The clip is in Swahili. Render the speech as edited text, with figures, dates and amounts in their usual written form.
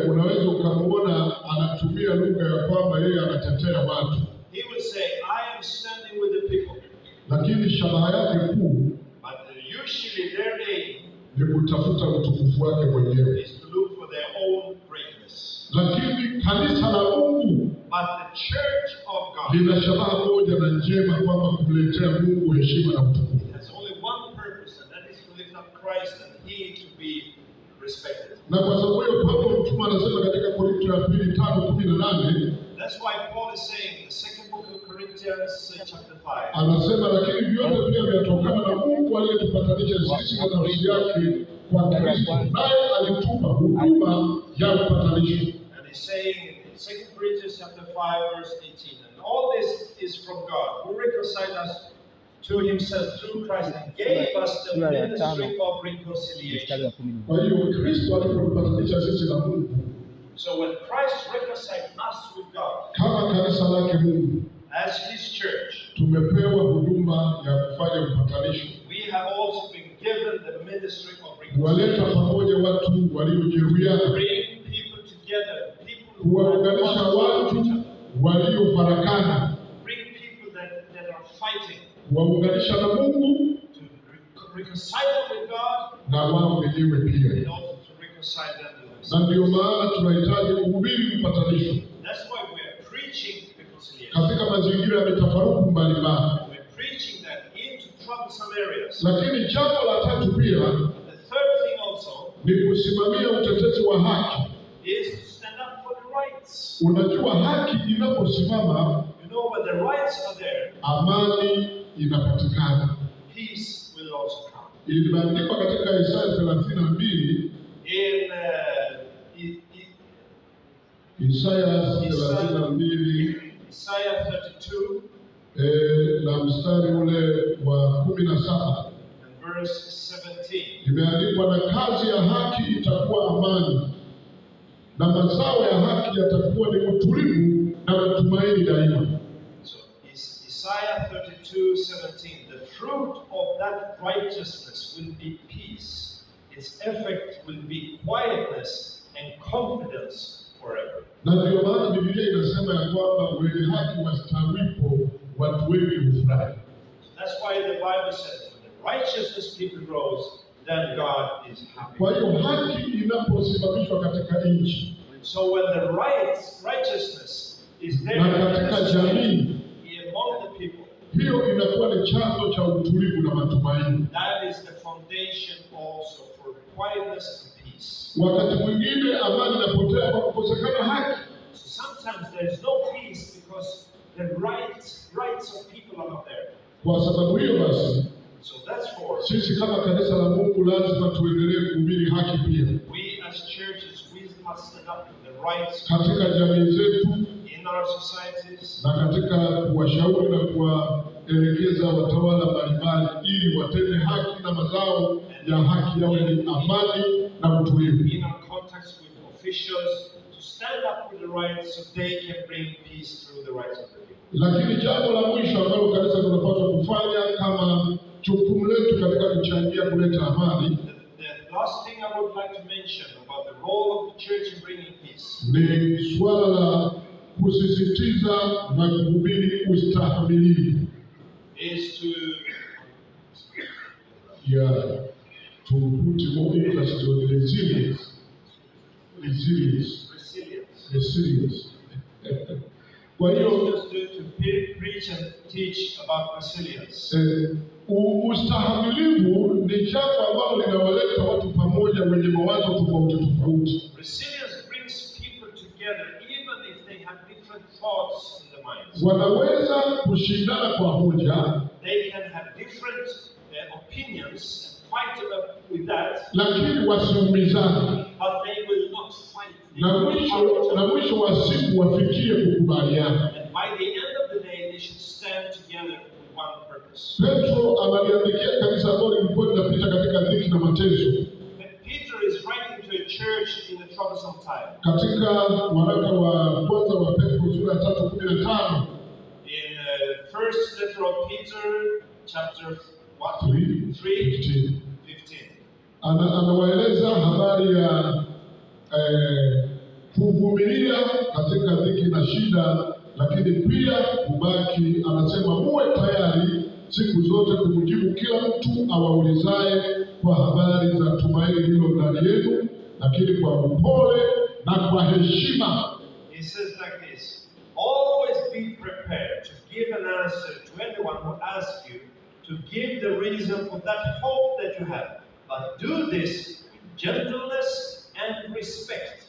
unaweza ukamwona anatumia lugha ya kwamba yeye anatetea watu. He will say, I am standing with the people. Lakini shabaha yake kuu usually their aim ni kutafuta utukufu wake mwenyewe. is to look for their own greatness. Lakini kanisa la Mungu, but the church of God, lina shabaha moja na njema kwamba kumletea Mungu heshima na utukufu. has only one purpose, and that is to lift up Christ and He to be respected. Na kwa sababu hiyo Paulo mtume anasema katika Korinto ya pili 5:18, that's why Paul is saying in the second book of Corinthians chapter 5, anasema lakini vyote pia vinatokana na Mungu aliyetupatanisha sisi na nafsi yake kwa Kristo, naye alitupa huduma ya upatanisho. And he's saying in 2 Corinthians chapter 5 verse 18, and all this is from God, who reconciled us to Himself through Christ and gave us the ministry of reconciliation. Kwa hiyo Kristo alipotupatanisha sisi na Mungu, so when Christ reconciled us with God, kama kanisa lake Mungu, as His church, tumepewa huduma ya kufanya upatanisho. we have also been given the ministry of Kuwaleta reconciliation. pamoja watu waliojeruhiana, Bring people together, people who kuwaunganisha watu waliofarakana, bring people that are fighting, kuwaunganisha na Mungu to reconcile them with God, na wao wenyewe pia. and also to reconcile them with Na themselves. ndio maana tunahitaji kuhubiri upatanisho That's why we are preaching reconciliation. katika mazingira ya mitafaruku mbalimbali. We're preaching that into troublesome areas. Lakini jambo la tatu pia The third thing also ni kusimamia utetezi wa haki. is to stand up for the rights. Unajua, haki inaposimama, You know, when the rights are there, amani inapatikana. peace will also come. Iliandikwa katika Isaya 32, In Isaya 32 Isaiah 32 na mstari ule wa 17, and verse 17. imeandikwa, na kazi ya haki itakuwa amani, na mazao ya haki yatakuwa ni utulivu na matumaini daima. So Isaiah 32:17, the fruit of that righteousness will be peace. Its effect will be quietness and confidence forever. Na ndio maana Biblia inasema ya kwamba wenye haki wastawipo watu wengi hufurahi. That's why the Bible says, when the righteousness people grows, then God is happy. Kwa hiyo haki inaposimamishwa katika nchi So when the righteousness is there na katika jamii, among the people, hiyo inakuwa ni chanzo cha utulivu na matumaini. that is the foundation also for quietness and peace. Wakati mwingine amani inapotea kwa kukosekana haki. So sometimes there is no peace because the rights of people are not there. Kwa sababu hiyo basi, So that's for sisi kama kanisa la Mungu lazima tuendelee kuhubiri haki pia we as churches, we must stand up for the rights katika jamii zetu in our societies, na katika kuwashauri na kuwaelekeza watawala mbalimbali ili watende haki na mazao ya haki yawe ni amani na utulivu. in our contacts with officials, to stand up for the rights so they can bring peace through the rights of the people. Lakini jambo la mwisho ambalo kanisa tunapaswa kufanya kama jukumu letu katika kuchangia kuleta amani The last thing I would like to mention about the role of the church in bringing peace ni suala la kusisitiza na kuhubiri ustahimilivu. is to To put more interest on resilience. Kwa hiyo just to preach and teach about resilience. Ustahimilivu ni jambo ambalo linawaleta watu pamoja wenye mawazo tofauti tofauti. Resilience brings people together even if they have different thoughts in their minds. Wanaweza kushindana kwa hoja, They can have different opinions and fight with that, lakini wasiumizane, but they will not fight. na mwisho wa siku wafikie kukubaliana. And by the end of the day, they should stand together with one purpose. Petro analiandikia kanisa ambalo lilikuwa linapita katika dhiki na mateso. Peter is writing to a church in a troublesome time. Katika waraka wa kwanza wa Petro sura ya 3:15, In first letter of Peter, chapter 3:15. anawaeleza habari ya kuvumilia katika dhiki na shida, lakini pia kubaki, anasema muwe tayari siku zote kumjibu kila mtu awaulizaye kwa habari za tumaini hilo ndani yenu, lakini kwa upole na kwa heshima. He says like this: always be prepared to give an answer to anyone who asks you, to give the reason for that hope that you have. But do this with gentleness and respect,